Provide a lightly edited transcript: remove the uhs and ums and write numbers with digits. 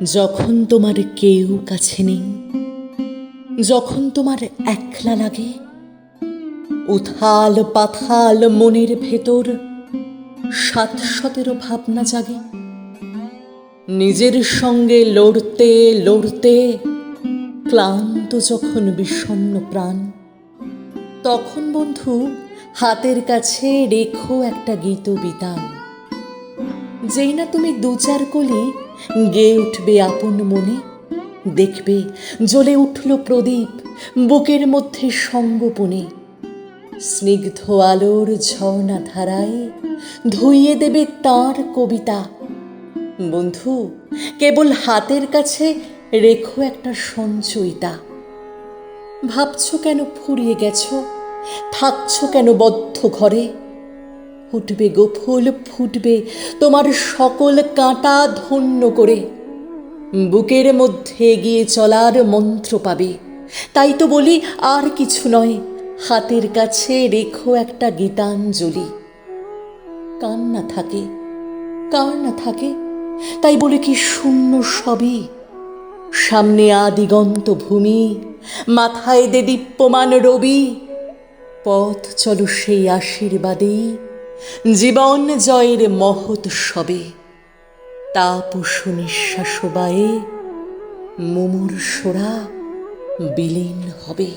যখন তোমার কেউ কাছে নেই, যখন তোমার একলা লাগে, উথাল পাথাল মনের ভেতর ৭১৭ ভাবনা জাগে। নিজের সঙ্গে লড়তে লড়তে ক্লান্ত যখন বিষণ্ণ প্রাণ, তখন বন্ধু হাতের কাছে রেখো একটা গীতবিতান। যেই না তুমি দু চার কলি গেয়ে উঠবে আপন মনে, দেখবে জ্বলে উঠল প্রদীপ বুকের মধ্যে সঙ্গোপনে। স্নিগ্ধ আলোর ঝর্ণা ধারায় ধুইয়ে দেবে তাঁর কবিতা। বন্ধু, কেবল হাতের কাছে রেখো একটা সঞ্চয়িতা। ভাবছ কেন ফুরিয়ে গেছ, থাকছ কেন বদ্ধ ঘরে? ফুটবে গো ফুল, ফুটবে তোমার সকল কাঁটা ধন্য করে। বুকের মধ্যে এগিয়ে চলার মন্ত্র পাবে। তাই তো বলি, আর কিছু নয়, হাতের কাছে রেখো একটা গীতাঞ্জলি। কার না থাকে, কার না থাকে, তাই বলে কি শূন্য সবই? সামনে আদিগন্ত ভূমি, মাথায় দে দীপ্যমান রবি। পথ চলো সেই আশীর্বাদেই, জীবন জয়ের মহৎ সবে। তাপসু নিঃশ্বাস বায়ে মুমূর্ষরা বিলীন হবে।